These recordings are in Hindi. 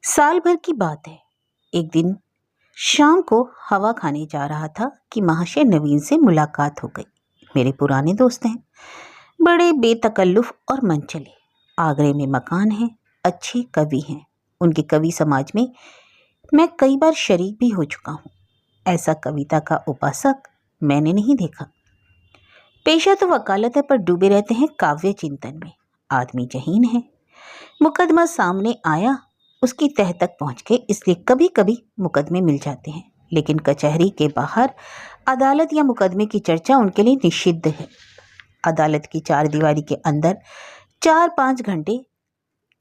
साल भर की बात है। एक दिन शाम को हवा खाने जा रहा था कि महाशय नवीन से मुलाकात हो गई। मेरे पुराने दोस्त हैं, बड़े बेतकल्लुफ और मनचले। आगरे में मकान है, अच्छे कवि हैं। उनके कवि समाज में मैं कई बार शरीक भी हो चुका हूँ। ऐसा कविता का उपासक मैंने नहीं देखा। पेशा तो वकालत है, पर डूबे रहते हैं काव्य चिंतन में। आदमी जहीन है। मुकदमा सामने आया, उसकी तह तक पहुंच गए, इसलिए कभी कभी मुकदमे मिल जाते हैं, लेकिन कचहरी के बाहर अदालत या मुकदमे की चर्चा उनके लिए निषिद्ध है। अदालत की चार दीवारी के अंदर 4-5 घंटे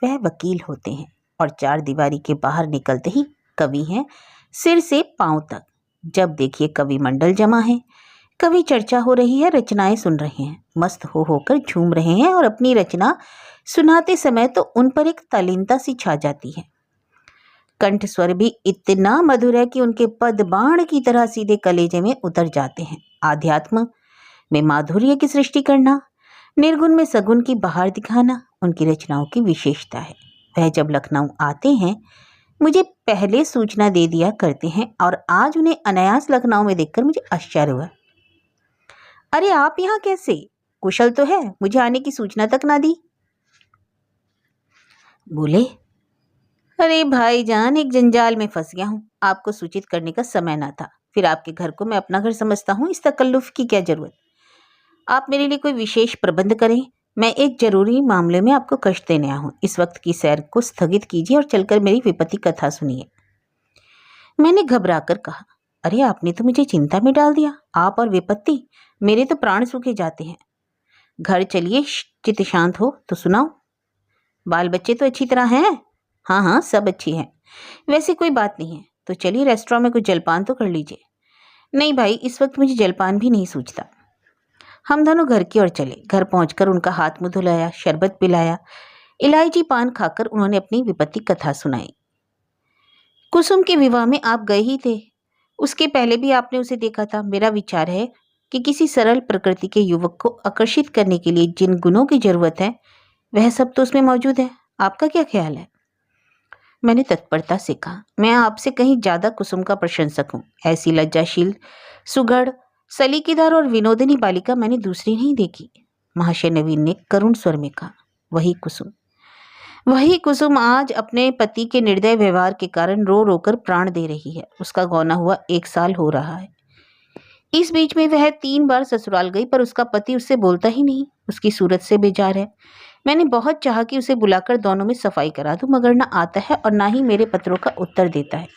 वह वकील होते हैं, और चार दीवारी के बाहर निकलते ही कवि हैं, सिर से पांव तक। जब देखिए कवि मंडल जमा है, कवि चर्चा हो रही है, रचनाएं सुन रहे हैं, मस्त हो होकर झूम रहे हैं, और अपनी रचना सुनाते समय तो उन पर एक तल्लीनता सी छा जाती है। कंठ स्वर भी इतना मधुर है कि उनके पद बाण की तरह सीधे कलेजे में उतर जाते हैं। आध्यात्म में माधुर्य की सृष्टि करना, निर्गुण में सगुण की बहार दिखाना उनकी रचनाओं की विशेषता है। वह जब लखनऊ आते हैं, मुझे पहले सूचना दे दिया करते हैं, और आज उन्हें अनायास लखनऊ में देखकर मुझे आश्चर्य हुआ। अरे आप यहाँ कैसे? कुशल तो है, मुझे आने की सूचना तक ना दी। बोले, अरे भाईजान, एक जंजाल में फंस गया हूँ। आपको सूचित करने का समय ना था। फिर आपके घर को मैं अपना घर समझता हूँ, इस तकल्लुफ की क्या जरूरत? आप मेरे लिए कोई विशेष प्रबंध करें। मैं एक जरूरी मामले में आपको कष्ट देने आया हूँ। इस वक्त की सैर को स्थगित कीजिए और चलकर मेरी विपत्ति कथा सुनिए। मैंने घबराकर कहा, अरे आपने तो मुझे चिंता में डाल दिया। आप और विपत्ति, मेरे तो प्राण सूखे जाते हैं। घर चलिए, चित्त शांत हो तो सुनाओ। बाल बच्चे तो अच्छी तरह हैं? हाँ हाँ, सब अच्छी हैं। वैसे कोई बात नहीं है तो चलिए रेस्टोरेंट में कुछ जलपान तो कर लीजिए। नहीं भाई, इस वक्त मुझे जलपान भी नहीं सूझता। हम दोनों घर की ओर चले। घर पहुंचकर उनका हाथ मुंह धुलाया, शरबत पिलाया, इलायची पान खाकर उन्होंने अपनी विपत्ति कथा सुनाई। कुसुम के विवाह में आप गए ही थे। उसके पहले भी आपने उसे देखा था। मेरा विचार है कि किसी सरल प्रकृति के युवक को आकर्षित करने के लिए जिन गुणों की जरूरत है, वह सब तो उसमें मौजूद है। आपका क्या ख्याल है? मैंने तत्परता से कहा, मैं आपसे कहीं ज्यादा कुसुम का प्रशंसक हूँ। ऐसी लज्जाशील, सुघड़, सलीकेदार और विनोदिनी बालिका मैंने दूसरी नहीं देखी। महाशय नवीन ने करुण स्वर में कहा, वही कुसुम आज अपने पति के निर्दय व्यवहार के कारण रो रो कर प्राण दे रही है। उसका गौना हुआ 1 साल हो रहा है। इस बीच में वह 3 बार ससुराल गई, पर उसका पति उससे बोलता ही नहीं। उसकी सूरत से बेजार है। मैंने बहुत चाहा कि उसे बुलाकर दोनों में सफाई करा दूं, मगर ना आता है और ना ही मेरे पत्रों का उत्तर देता है।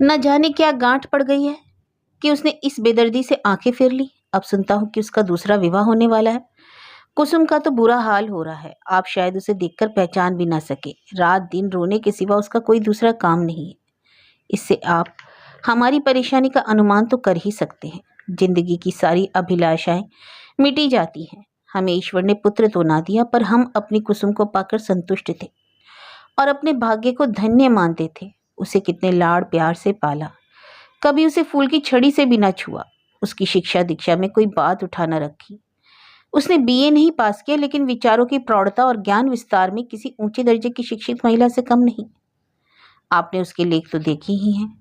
न जाने क्या गांठ पड़ गई है कि उसने इस बेदर्दी से आंखें फेर ली। अब सुनता हूं कि उसका दूसरा विवाह होने वाला है। कुसुम का तो बुरा हाल हो रहा है। आप शायद उसे देखकर पहचान भी ना सके। रात दिन रोने के सिवा उसका कोई दूसरा काम नहीं है। इससे आप हमारी परेशानी का अनुमान तो कर ही सकते हैं। जिंदगी की सारी अभिलाषाएं मिटी जाती हैं। हमें ईश्वर ने पुत्र तो ना दिया, पर हम अपनी कुसुम को पाकर संतुष्ट थे और अपने भाग्य को धन्य मानते थे। उसे कितने लाड़ प्यार से पाला, कभी उसे फूल की छड़ी से भी ना छुआ। उसकी शिक्षा दीक्षा में कोई बात उठा न रखी। उसने बीए नहीं पास किया, लेकिन विचारों की प्रौढ़ता और ज्ञान विस्तार में किसी ऊंचे दर्जे की शिक्षित महिला से कम नहीं। आपने उसके लेख तो देखे ही हैं।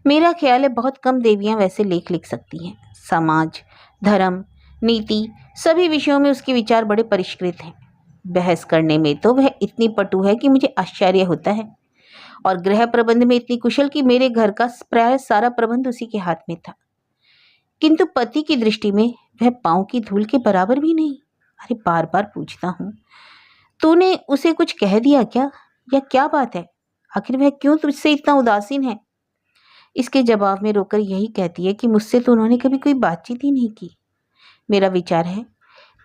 मेरा ख्याल है बहुत कम देवियां वैसे लेख लिख सकती हैं। समाज, धर्म, नीति, सभी विषयों में उसके विचार बड़े परिष्कृत हैं। बहस करने में तो वह इतनी पटु है कि मुझे आश्चर्य होता है, और गृह प्रबंध में इतनी कुशल कि मेरे घर का प्राय सारा प्रबंध उसी के हाथ में था। किंतु पति की दृष्टि में वह पांव की धूल के बराबर भी नहीं। अरे बार बार पूछता हूँ, तूने उसे कुछ कह दिया क्या, या क्या बात है? आखिर वह क्यों तुझसे इतना उदासीन है? इसके जवाब में रोकर यही कहती है कि मुझसे तो उन्होंने कभी कोई बातचीत ही नहीं की। मेरा विचार है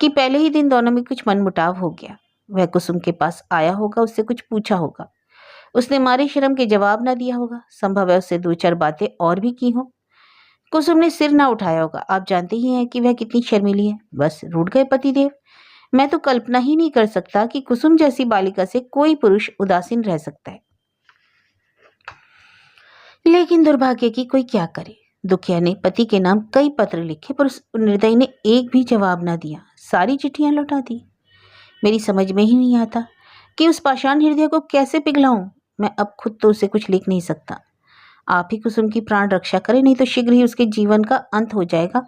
कि पहले ही दिन दोनों में कुछ मनमुटाव हो गया। वह कुसुम के पास आया होगा, उससे कुछ पूछा होगा, उसने मारे शर्म के जवाब ना दिया होगा। संभव है उससे 2-4 बातें और भी की हो। कुसुम ने सिर ना उठाया होगा। आप जानते ही हैं कि वह कितनी शर्मीली है। बस रूठ गए पतिदेव। मैं तो कल्पना ही नहीं कर सकता कि कुसुम जैसी बालिका से कोई पुरुष उदासीन रह सकता है। लेकिन दुर्भाग्य की कोई क्या करे। दुखिया ने पति के नाम कई पत्र लिखे, पर उस निर्दयी ने एक भी जवाब ना दिया। सारी चिट्ठियां लौटा दी। मेरी समझ में ही नहीं आता कि उस पाषाण हृदय को कैसे पिघलाऊं। मैं अब खुद तो उसे कुछ लिख नहीं सकता। आप ही कुसुम की प्राण रक्षा करें, नहीं तो शीघ्र ही उसके जीवन का अंत हो जाएगा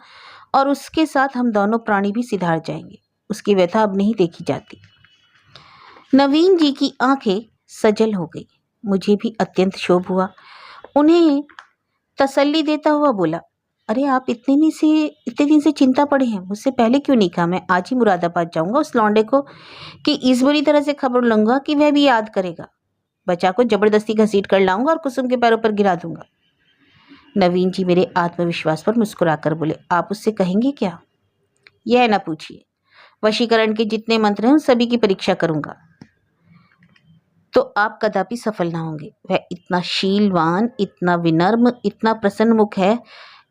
और उसके साथ हम दोनों प्राणी भी सिधार जाएंगे। उसकी व्यथा अब नहीं देखी जाती। नवीन जी की आंखें सजल हो गई। मुझे भी अत्यंत क्षोभ हुआ। उन्हें तसल्ली देता हुआ बोला, अरे आप इतने दिन से चिंता पड़े हैं, मुझसे पहले क्यों नहीं कहा? मैं आज ही मुरादाबाद जाऊंगा उस लौंडे को कि इस बुरी तरह से खबर लूंगा कि वह भी याद करेगा। बच्चा को जबरदस्ती घसीट कर लाऊंगा और कुसुम के पैरों पर गिरा दूंगा। नवीन जी मेरे आत्मविश्वास पर मुस्कुराकर बोले, आप उससे कहेंगे क्या? यह ना पूछिए। वशीकरण के जितने मंत्र हैं उन सभी की परीक्षा करूंगा तो आप कदापि सफल ना होंगे। वह इतना शीलवान, इतना विनम्र, इतना प्रसन्नमुख है,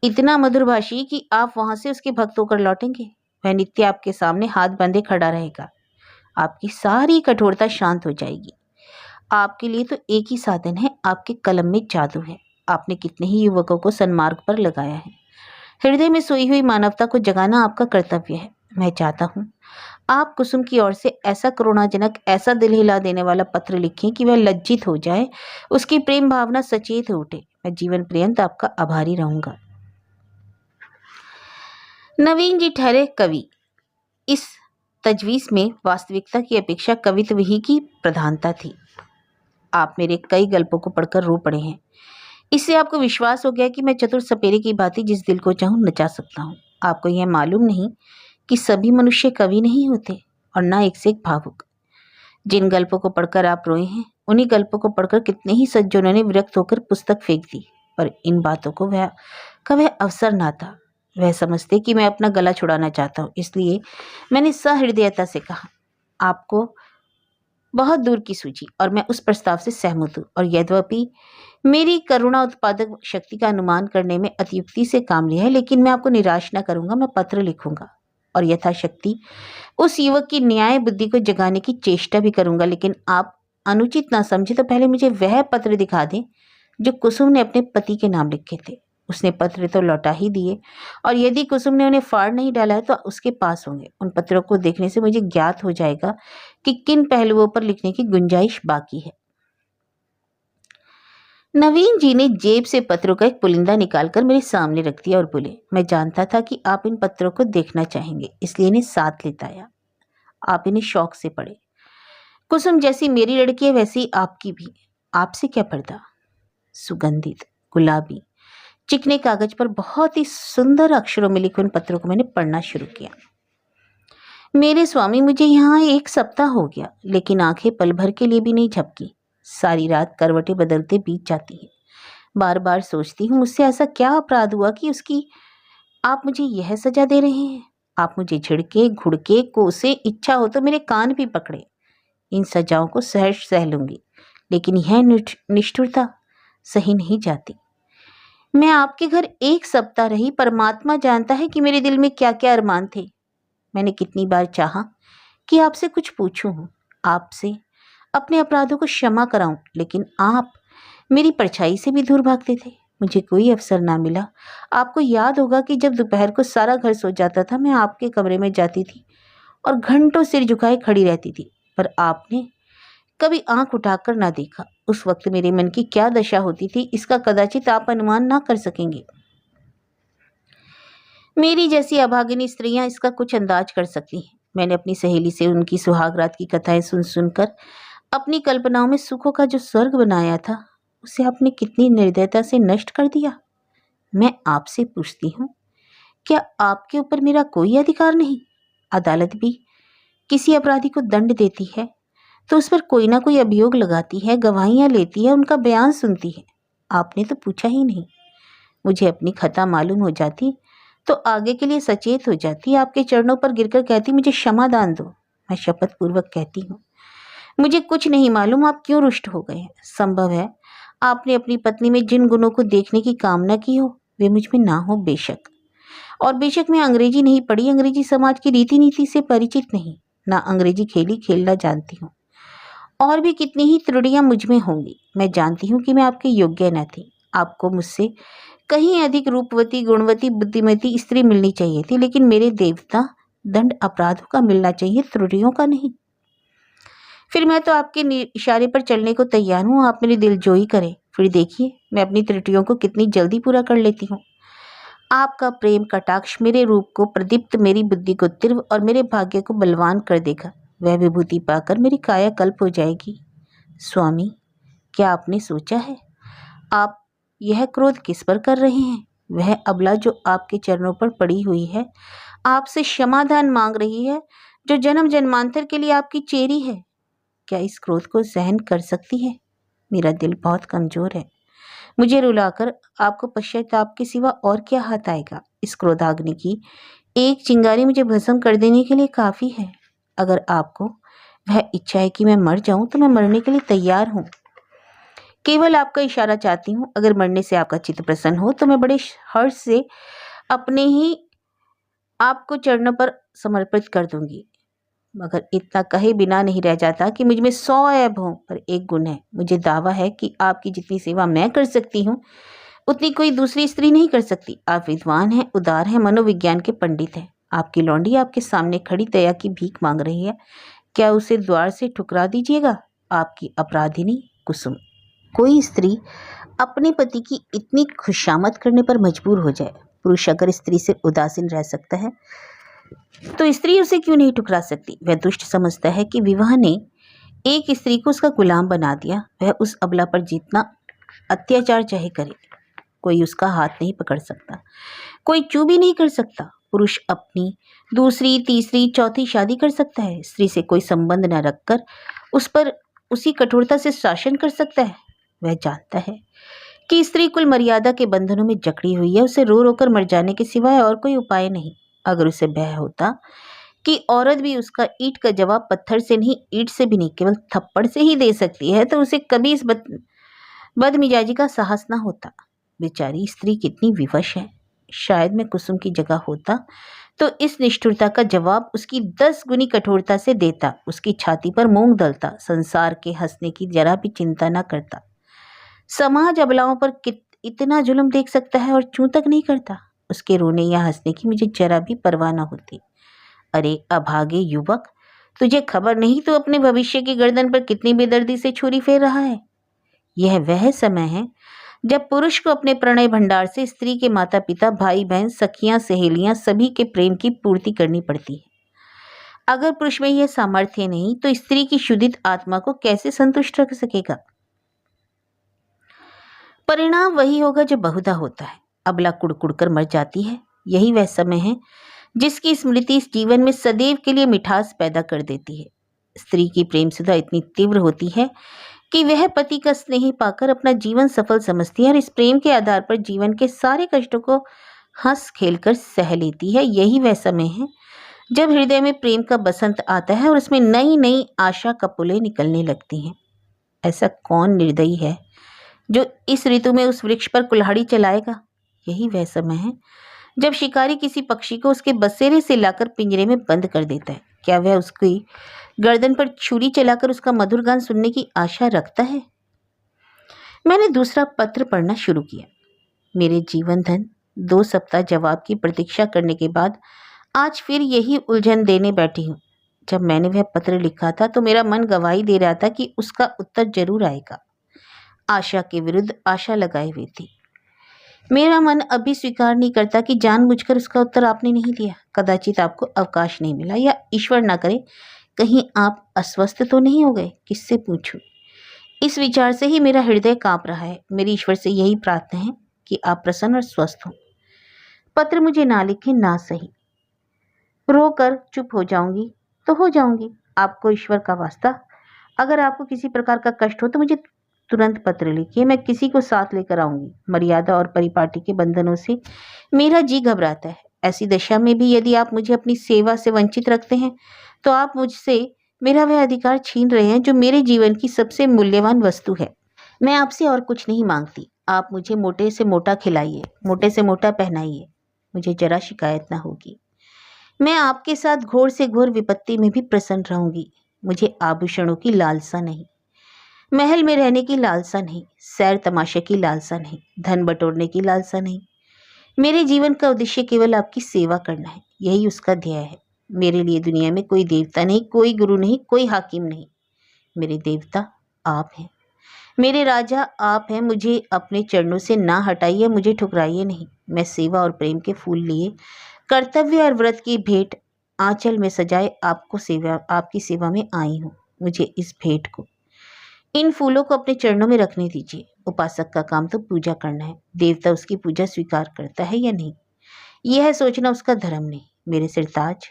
इतना मधुरभाषी कि आप वहां से उसके भक्त होकर लौटेंगे। वह नित्य आपके सामने हाथ बंधे खड़ा रहेगा। आपकी सारी कठोरता शांत हो जाएगी। आपके लिए तो एक ही साधन है, आपके कलम में जादू है। आपने कितने ही युवकों को सन्मार्ग पर लगाया है। हृदय में सोई हुई मानवता को जगाना आपका कर्तव्य है। मैं चाहता हूँ आप कुसुम की ओर से ऐसा करुणाजनक, ऐसा दिल हिला देने वाला पत्र लिखें कि वह लज्जित हो जाए, उसकी प्रेम भावना सचेत हो उठे। मैं जीवन पर्यंत आपका आभारी रहूंगा। नवीन जी ठहरे कवि। इस तजवीज़ में वास्तविकता की अपेक्षा कवित्व ही की प्रधानता थी। आप मेरे कई गल्पों को पढ़कर रो पड़े हैं। इससे आपको विश्वास हो गया कि मैं चतुर सपेरे की भांति जिस दिल को चाहूं नचा सकता हूं। आपको यह मालूम नहीं कि सभी मनुष्य कवि नहीं होते और ना एक से एक भावुक। जिन गल्पों को पढ़कर आप रोए हैं, उन्हीं गल्पों को पढ़कर कितने ही सज्जनों ने विरक्त होकर पुस्तक फेंक दी। पर इन बातों को वह अवसर ना था। वह समझते कि मैं अपना गला छुड़ाना चाहता हूँ, इसलिए मैंने सहृदयता से कहा, आपको बहुत दूर की सूझी और मैं उस प्रस्ताव से सहमत हूँ। और यद्यपि मेरी करुणा उत्पादक शक्ति का अनुमान करने में अतियुक्ति से काम लिया है, लेकिन मैं आपको निराश न करूंगा। मैं पत्र लिखूंगा और यथाशक्ति उस युवक की न्याय बुद्धि को जगाने की चेष्टा भी करूंगा। लेकिन आप अनुचित ना समझे तो पहले मुझे वह पत्र दिखा दें जो कुसुम ने अपने पति के नाम लिखे थे। उसने पत्र तो लौटा ही दिए, और यदि कुसुम ने उन्हें फाड़ नहीं डाला है तो उसके पास होंगे। उन पत्रों को देखने से मुझे ज्ञात हो जाएगा कि किन पहलुओं पर लिखने की गुंजाइश बाकी है। नवीन जी ने जेब से पत्रों का एक पुलिंदा निकालकर मेरे सामने रख दिया और बोले, मैं जानता था कि आप इन पत्रों को देखना चाहेंगे, इसलिए इन्हें साथ लेता आया। आप इन्हें शौक से पढ़े। कुसुम जैसी मेरी लड़की है वैसी आपकी भी। आपसे क्या पर्दा। सुगंधित, गुलाबी, चिकने कागज पर बहुत ही सुंदर अक्षरों में लिखे उन पत्रों को मैंने पढ़ना शुरू किया। मेरे स्वामी, मुझे यहाँ 1 सप्ताह हो गया, लेकिन आंखें पल भर के लिए भी नहीं झपकी। सारी रात करवटें बदलते बीत जाती हैं। बार बार सोचती हूँ, मुझसे ऐसा क्या अपराध हुआ कि उसकी आप मुझे यह सजा दे रहे हैं। आप मुझे झिड़के, घुड़के, कोसे, इच्छा हो तो मेरे कान भी पकड़े। इन सजाओं को सहर्ष सह लूंगी, लेकिन यह निष्ठुरता सही नहीं जाती। मैं आपके घर 1 सप्ताह रही। परमात्मा जानता है कि मेरे दिल में क्या क्या अरमान थे। मैंने कितनी बार चाहा कि आपसे कुछ पूछूं, आपसे अपने अपराधों को क्षमा कराऊं, लेकिन आप मेरी परछाई से भी दूर भागते थे। मुझे कोई अवसर ना मिला। आपको याद होगा कि जब दोपहर को सारा घर सो जाता था, मैं आपके कमरे में जाती थी और घंटों सिर झुकाए खड़ी रहती थी, पर आपने कभी आंख उठाकर ना देखा। उस वक्त मेरे मन की क्या दशा होती थी, इसका कदाचित आप अनुमान ना कर सकेंगे। मेरी जैसी अभागिनी स्त्रियां इसका कुछ अंदाज कर सकती हैं। मैंने अपनी सहेली से उनकी सुहागरात की कथाएं सुन सुनकर अपनी कल्पनाओं में सुखों का जो स्वर्ग बनाया था, उसे आपने कितनी निर्दयता से नष्ट कर दिया। मैं आपसे पूछती हूँ, क्या आपके ऊपर मेरा कोई अधिकार नहीं? अदालत भी किसी अपराधी को दंड देती है तो उस पर कोई ना कोई अभियोग लगाती है, गवाहियां लेती है, उनका बयान सुनती है। आपने तो पूछा ही नहीं। मुझे अपनी खता मालूम हो जाती तो आगे के लिए सचेत हो जाती, आपके चरणों पर गिरकर कहती, मुझे क्षमा दान दो। मैं शपथ पूर्वक कहती हूँ, मुझे कुछ नहीं मालूम आप क्यों रुष्ट हो गए हैं। संभव है आपने अपनी पत्नी में जिन गुणों को देखने की कामना की हो वे मुझ में ना हो, बेशक। और बेशक मैं अंग्रेजी नहीं पढ़ी, अंग्रेजी समाज की रीति नीति से परिचित नहीं, ना अंग्रेजी खेली खेलना जानती हूँ। और भी कितनी ही त्रुटियां मुझ में होंगी। मैं जानती हूँ कि मैं आपके योग्य न थी। आपको मुझसे कहीं अधिक रूपवती, गुणवती, बुद्धिमती स्त्री मिलनी चाहिए थी, लेकिन मेरे देवता दंड अपराधों का मिलना चाहिए, त्रुटियों का नहीं। फिर मैं तो आपके इशारे पर चलने को तैयार हूँ, आप मेरी दिलजोई करें। फिर देखिए मैं अपनी त्रुटियों को कितनी जल्दी पूरा कर लेती हूँ। आपका प्रेम कटाक्ष मेरे रूप को प्रदीप्त, मेरी बुद्धि को तीव्र और मेरे भाग्य को बलवान कर देगा। वह विभूति पाकर मेरी काया कल्प हो जाएगी। स्वामी, क्या आपने सोचा है आप यह क्रोध किस पर कर रहे हैं? वह अबला जो आपके चरणों पर पड़ी हुई है, आपसे क्षमादान मांग रही है, जो जन्म जन्मांतर के लिए आपकी चेरी है, क्या इस क्रोध को सहन कर सकती है? मेरा दिल बहुत कमजोर है। मुझे रुलाकर आपको पश्चाताप के सिवा और क्या हाथ आएगा? इस क्रोधाग्नि की एक चिंगारी मुझे भस्म कर देने के लिए काफी है। अगर आपको वह इच्छा है कि मैं मर जाऊं तो मैं मरने के लिए तैयार हूं। केवल आपका इशारा चाहती हूँ। अगर मरने से आपका चित्त प्रसन्न हो तो मैं बड़े हर्ष से अपने ही आपको चरणों पर समर्पित कर दूंगी। मगर इतना कहे बिना नहीं रह जाता कि मुझ में 100 ऐब हों, पर एक गुण है। मुझे दावा है कि आपकी जितनी सेवा मैं कर सकती हूँ उतनी कोई दूसरी स्त्री नहीं कर सकती। आप विद्वान हैं, उदार हैं, मनोविज्ञान के पंडित हैं। आपकी लौंडी आपके सामने खड़ी दया की भीख मांग रही है, क्या उसे द्वार से ठुकरा दीजिएगा? आपकी अपराधिनी कुसुम। कोई स्त्री अपने पति की इतनी खुशामद करने पर मजबूर हो जाए। पुरुष अगर स्त्री से उदासीन रह सकता है तो स्त्री उसे क्यों नहीं ठुकरा सकती? वह दुष्ट समझता है कि विवाह ने एक स्त्री को उसका गुलाम बना दिया। वह उस अबला पर जितना अत्याचार चाहे करे, कोई उसका हाथ नहीं पकड़ सकता, कोई चू भी नहीं कर सकता। पुरुष अपनी दूसरी, तीसरी, चौथी शादी कर सकता है। स्त्री से कोई संबंध न रखकर उस पर उसी कठोरता से शासन कर सकता है। वह जानता है कि स्त्री कुल मर्यादा के बंधनों में जकड़ी हुई है। उसे रो रोकर मर जाने के सिवाय और कोई उपाय नहीं। अगर उसे भय होता कि औरत भी उसका ईंट का जवाब पत्थर से नहीं, ईंट से भी नहीं, केवल थप्पड़ से ही दे सकती है, तो उसे कभी इस बदमिजाजी का साहस ना होता। बेचारी स्त्री कितनी विवश है। शायद मैं कुसुम की जगह होता तो इस निष्ठुरता का जवाब उसकी 10 गुनी कठोरता से देता, उसकी छाती पर मूंग दलता, संसार के हंसने की जरा भी चिंता ना करता। समाज अबलाओं पर इतना जुल्म देख सकता है और चूं तक नहीं करता। उसके रोने या हंसने की मुझे जरा भी परवाह न होती। अरे अभागे युवक, तुझे खबर नहीं तो अपने भविष्य की गर्दन पर कितनी बेदर्दी से छुरी फेर रहा है। यह वह समय है जब पुरुष को अपने प्रणय भंडार से स्त्री के माता पिता, भाई बहन, सखियां, सहेलियां सभी के प्रेम की पूर्ति करनी पड़ती है। अगर पुरुष में यह सामर्थ्य नहीं तो स्त्री की शुद्धित आत्मा को कैसे संतुष्ट रख सकेगा? परिणाम वही होगा जो बहुधा होता है। अबला कुड़कुड़ कर मर जाती है। यही वह समय है जिसकी स्मृति इस जीवन में सदैव के लिए मिठास पैदा कर देती है। स्त्री की प्रेम सुधा इतनी तीव्र होती है कि वह पति का स्नेह पाकर अपना जीवन सफल समझती है और इस प्रेम के आधार पर जीवन के सारे कष्टों को हंस खेलकर सह लेती है। यही वह समय है जब हृदय में प्रेम का बसंत आता है और उसमें नई नई आशा कपुलें निकलने लगती हैं। ऐसा कौन निर्दयी है जो इस ऋतु में उस वृक्ष पर कुल्हाड़ी चलाएगा? यही वह समय है जब शिकारी किसी पक्षी को उसके बसेरे से लाकर पिंजरे में बंद कर देता है। क्या वह उसकी गर्दन पर छुरी चलाकर उसका मधुर गान सुनने की आशा रखता है? मैंने दूसरा पत्र पढ़ना शुरू किया। मेरे जीवन धन 2 सप्ताह जवाब की प्रतीक्षा करने के बाद आज फिर यही उलझन देने बैठी हूँ। जब मैंने वह पत्र लिखा था तो मेरा मन गवाही दे रहा था कि उसका उत्तर जरूर आएगा। आशा के विरुद्ध आशा लगाई हुई थी। मेरा मन अभी स्वीकार नहीं करता कि जानबूझकर उसका उत्तर आपने नहीं दिया। कदाचित आपको अवकाश नहीं मिला, या ईश्वर ना करे कहीं आप अस्वस्थ तो नहीं हो गए। किससे पूछूं? इस विचार से ही मेरा हृदय कांप रहा है। मेरी ईश्वर से यही प्रार्थना है कि आप प्रसन्न और स्वस्थ हों। पत्र मुझे ना लिखे ना सही, रोकर चुप हो जाऊंगी तो हो जाऊंगी। आपको ईश्वर का वास्ता, अगर आपको किसी प्रकार का कष्ट हो तो मुझे तुरंत पत्र लिखिए। मैं किसी को साथ लेकर आऊंगी। मर्यादा और परिपाटी के बंधनों से मेरा जी घबराता है। ऐसी दशा में भी यदि आप मुझे अपनी सेवा से वंचित रखते हैं तो आप मुझसे मेरा वह अधिकार छीन रहे हैं जो मेरे जीवन की सबसे मूल्यवान वस्तु है। मैं आपसे और कुछ नहीं मांगती। आप मुझे मोटे से मोटा खिलाइए, मोटे से मोटा पहनाइए, मुझे जरा शिकायत ना होगी। मैं आपके साथ घोर से घोर विपत्ति में भी प्रसन्न रहूंगी। मुझे आभूषणों की लालसा नहीं, महल में रहने की लालसा नहीं, सैर तमाशे की लालसा नहीं, धन बटोरने की लालसा नहीं। मेरे जीवन का उद्देश्य केवल आपकी सेवा करना है। यही उसका ध्येय है। मेरे लिए दुनिया में कोई देवता नहीं, कोई गुरु नहीं, कोई हाकिम नहीं। मेरे देवता आप हैं, मेरे राजा आप हैं। मुझे अपने चरणों से ना हटाइए, मुझे ठुकराइए नहीं। मैं सेवा और प्रेम के फूल लिए, कर्तव्य और व्रत की भेंट आंचल में सजाए आपकी सेवा में आई हूँ। मुझे इस भेंट को, इन फूलों को अपने चरणों में रखने दीजिए। उपासक का काम तो पूजा करना है, देवता उसकी पूजा स्वीकार करता है या नहीं, यह है सोचना उसका धर्म नहीं। मेरे सिरताज,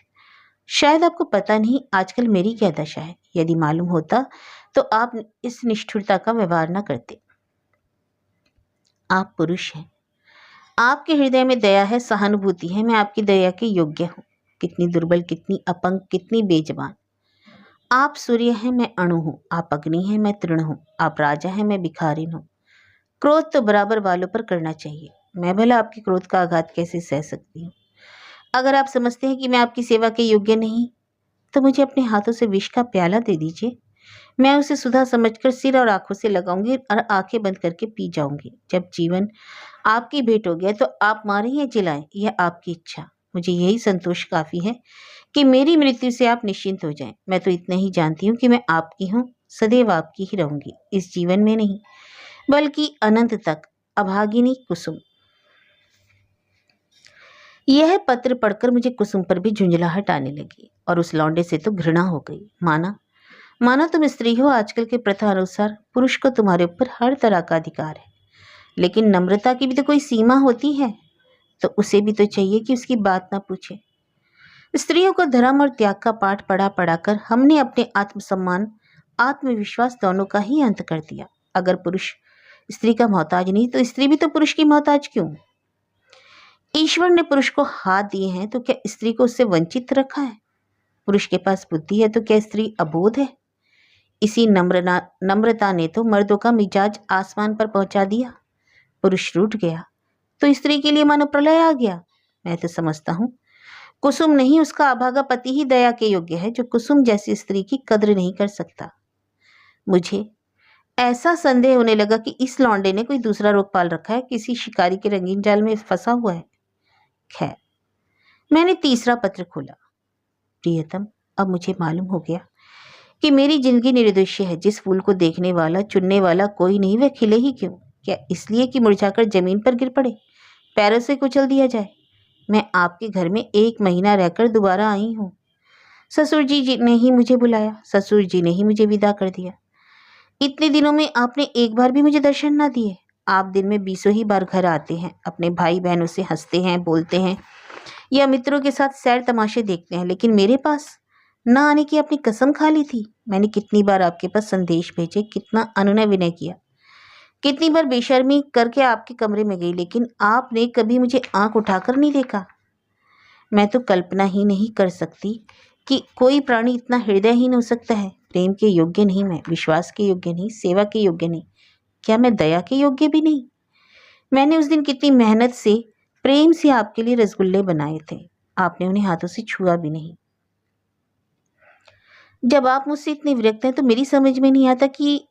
शायद आपको पता नहीं आजकल मेरी क्या दशा है। यदि मालूम होता तो आप इस निष्ठुरता का व्यवहार न करते। आप पुरुष हैं, आपके हृदय में दया है, सहानुभूति है। मैं आपकी दया के योग्य हूँ। कितनी दुर्बल, कितनी अपंग, कितनी बेजबान। आप सूर्य हैं, मैं अणु हूँ। आप अग्नि हैं, मैं तृण हूँ। आप राजा हैं, मैं भिखारिन हूँ। क्रोध तो बराबर वालों पर करना चाहिए। मैं भला आपके क्रोध का आघात कैसे सह सकती हूँ। अगर आप समझते हैं कि मैं आपकी सेवा के योग्य नहीं, तो मुझे अपने हाथों से विष का प्याला दे दीजिए। मैं उसे सुधा समझकर सिर और आंखों से लगाऊंगी और आंखें बंद करके पी जाऊंगी। जब जीवन आपकी भेंट हो गया तो आप मारें या चिल्लाएं, यह आपकी इच्छा। मुझे यही संतोष काफी है कि मेरी मृत्यु से आप निश्चिंत हो जाएं। मैं तो इतना ही जानती हूँ कि मैं आपकी हूँ, सदैव आपकी ही रहूंगी, इस जीवन में नहीं बल्कि अनंत तक। अभागिनी कुसुम। यह पत्र पढ़कर मुझे कुसुम पर भी झुंझलाहट आने लगी और उस लौंडे से तो घृणा हो गई। माना तुम स्त्री हो, आजकल के प्रथा अनुसार पुरुष को तुम्हारे ऊपर हर तरह का अधिकार है, लेकिन नम्रता की भी तो कोई सीमा होती है। तो उसे भी तो चाहिए कि उसकी बात ना पूछे। स्त्रियों को धर्म और त्याग का पाठ पढ़ा पढ़ाकर हमने अपने आत्मसम्मान, आत्मविश्वास दोनों का ही अंत कर दिया। अगर पुरुष स्त्री का मोहताज नहीं तो स्त्री भी तो पुरुष की मोहताज क्यों? ईश्वर ने पुरुष को हाथ दिए हैं तो क्या स्त्री को उससे वंचित रखा है? पुरुष के पास बुद्धि है तो क्या स्त्री अबोध है? इसी नम्रता ने तो मर्दों का मिजाज आसमान पर पहुंचा दिया। पुरुष रूठ गया तो स्त्री के लिए मानो प्रलय आ गया। मैं तो समझता हूँ कुसुम नहीं, उसका अभागा पति ही दया के योग्य है, जो कुसुम जैसी स्त्री की कद्र नहीं कर सकता। मुझे ऐसा संदेह होने लगा कि इस लौंडे ने कोई दूसरा रोग पाल रखा है, किसी शिकारी के रंगीन जाल में फंसा हुआ है। खैर, मैंने तीसरा पत्र खोला। प्रियतम, अब मुझे मालूम हो गया कि मेरी जिंदगी निर्दोष है। जिस फूल को देखने वाला, चुनने वाला कोई नहीं, वह खिले ही क्यों? क्या इसलिए कि मुरझाकर जमीन पर गिर पड़े, पैरों से कुचल दिया जाए? मैं आपके घर में 1 महीना रहकर दोबारा आई हूँ। ससुर जी ने ही मुझे बुलाया, ससुर जी ने ही मुझे विदा कर दिया। इतने दिनों में आपने एक बार भी मुझे दर्शन ना दिए। आप दिन में 20 ही बार घर आते हैं, अपने भाई बहनों से हंसते हैं, बोलते हैं या मित्रों के साथ सैर तमाशे देखते हैं, लेकिन मेरे पास ना आने की अपनी कसम खा ली थी। मैंने कितनी बार आपके पास संदेश भेजे, कितना अनुनय विनय किया, कितनी बार बेशर्मी करके आपके कमरे में गई, लेकिन आपने कभी मुझे आंख उठाकर नहीं देखा। मैं तो कल्पना ही नहीं कर सकती कि कोई प्राणी इतना हृदयहीन हो सकता है। प्रेम के योग्य नहीं मैं, विश्वास के योग्य नहीं, सेवा के योग्य नहीं, क्या मैं दया के योग्य भी नहीं? मैंने उस दिन कितनी मेहनत से, प्रेम से आपके लिए रसगुल्ले बनाए थे, आपने उन्हें हाथों से छुआ भी नहीं। जब आप मुझसे इतने विरक्त हैं तो मेरी समझ में नहीं आता कि